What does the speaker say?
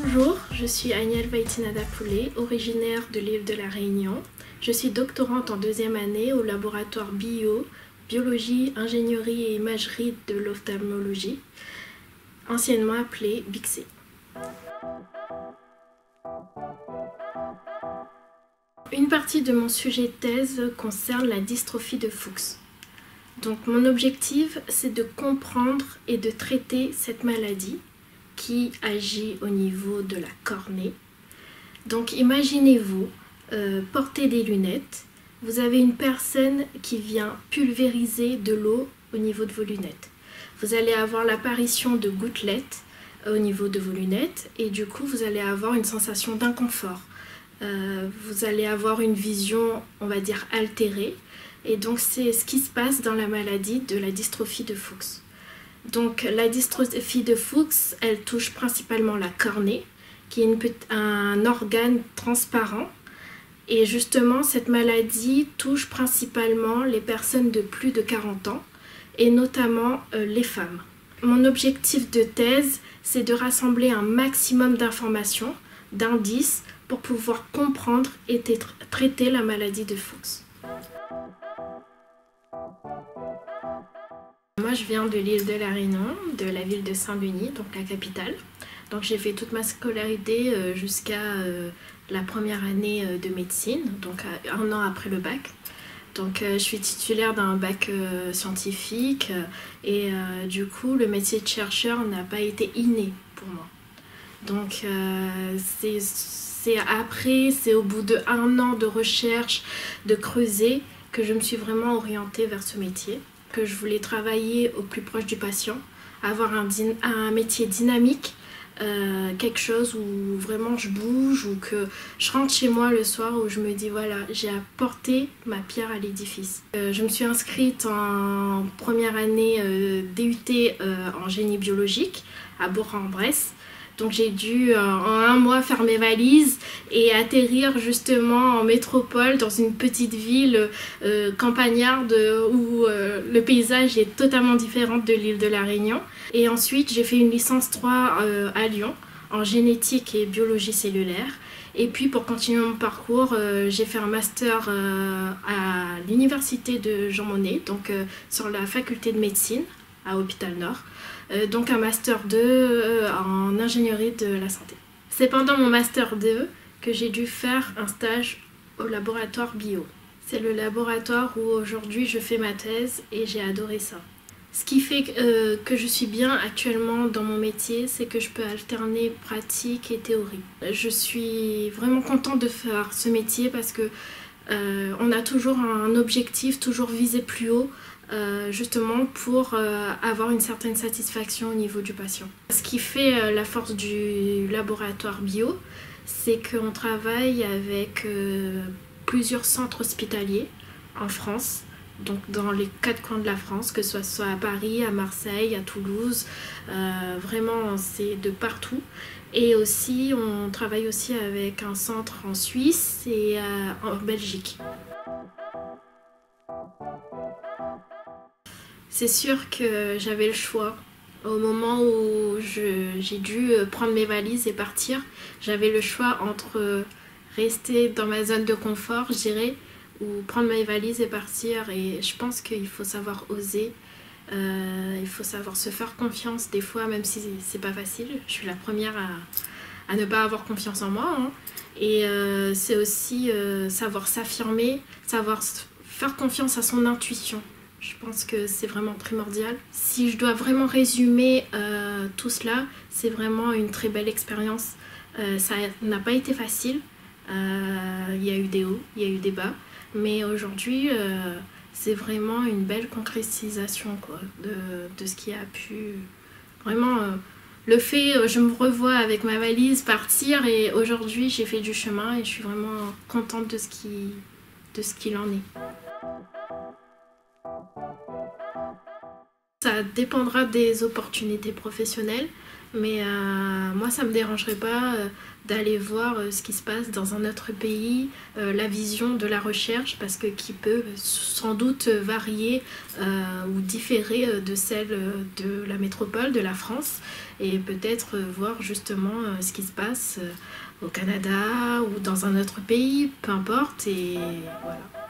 Bonjour, je suis Agnelle Vaitinada Poulé, originaire de l'île de la Réunion. Je suis doctorante en deuxième année au laboratoire Biologie, Ingénierie et Imagerie de l'ophtalmologie, anciennement appelé BICSE. Une partie de mon sujet de thèse concerne la dystrophie de Fuchs. Donc mon objectif, c'est de comprendre et de traiter cette maladie qui agit au niveau de la cornée. Donc imaginez-vous porter des lunettes. Vous avez une personne qui vient pulvériser de l'eau au niveau de vos lunettes. Vous allez avoir l'apparition de gouttelettes au niveau de vos lunettes et du coup vous allez avoir une sensation d'inconfort. Vous allez avoir une vision, on va dire, altérée. Et donc c'est ce qui se passe dans la maladie de la dystrophie de Fuchs. Donc la dystrophie de Fuchs, elle touche principalement la cornée, qui est un organe transparent. Et justement, cette maladie touche principalement les personnes de plus de 40 ans, et notamment les femmes. Mon objectif de thèse, c'est de rassembler un maximum d'informations, d'indices, pour pouvoir comprendre et traiter la maladie de Fuchs. Moi, je viens de l'île de la Réunion, de la ville de Saint-Denis, donc la capitale. Donc j'ai fait toute ma scolarité jusqu'à la première année de médecine, donc un an après le bac. Donc je suis titulaire d'un bac scientifique et du coup le métier de chercheur n'a pas été inné pour moi. Donc c'est au bout d'1 an de recherche, de creuser, que je me suis vraiment orientée vers ce métier. Que je voulais travailler au plus proche du patient, avoir un métier dynamique, quelque chose où vraiment je bouge, ou que je rentre chez moi le soir où je me dis voilà, j'ai apporté ma pierre à l'édifice. Je me suis inscrite en première année DUT en génie biologique à Bourg-en-Bresse. Donc j'ai dû en 1 mois faire mes valises et atterrir justement en métropole dans une petite ville campagnarde où le paysage est totalement différent de l'île de la Réunion. Et ensuite j'ai fait une licence 3 à Lyon en génétique et biologie cellulaire. Et puis pour continuer mon parcours, j'ai fait un master à l'université de Jean Monnet, donc sur la faculté de médecine à Hôpital Nord. Donc un master 2 en ingénierie de la santé. C'est pendant mon master 2 que j'ai dû faire un stage au laboratoire bio. C'est le laboratoire où aujourd'hui je fais ma thèse et j'ai adoré ça. Ce qui fait que je suis bien actuellement dans mon métier, c'est que je peux alterner pratique et théorie. Je suis vraiment contente de faire ce métier parce que on a toujours un objectif, toujours viser plus haut, justement pour avoir une certaine satisfaction au niveau du patient. Ce qui fait la force du laboratoire bio, c'est qu'on travaille avec plusieurs centres hospitaliers en France, donc dans les 4 coins de la France, que ce soit à Paris, à Marseille, à Toulouse, vraiment c'est de partout. Et aussi on travaille aussi avec un centre en Suisse et en Belgique. C'est sûr que j'avais le choix. Au moment où j'ai dû prendre mes valises et partir, j'avais le choix entre rester dans ma zone de confort, je dirais, ou prendre mes valises et partir. Et je pense qu'il faut savoir oser, il faut savoir se faire confiance des fois, même si c'est pas facile. Je suis la première à ne pas avoir confiance en moi, hein. Et c'est aussi savoir s'affirmer, savoir faire confiance à son intuition. Je pense que c'est vraiment primordial. Si je dois vraiment résumer tout cela, c'est vraiment une très belle expérience. Ça n'a pas été facile. Il y a eu des hauts, il y a eu des bas. Mais aujourd'hui, c'est vraiment une belle concrétisation quoi, de ce qui a pu... Vraiment, le fait, je me revois avec ma valise partir et aujourd'hui, j'ai fait du chemin et je suis vraiment contente de ce qu'il en est. Ça dépendra des opportunités professionnelles, mais moi ça me dérangerait pas d'aller voir ce qui se passe dans un autre pays, la vision de la recherche, parce que qui peut sans doute varier ou différer de celle de la métropole, de la France, et peut-être voir justement ce qui se passe au Canada ou dans un autre pays, peu importe, et voilà.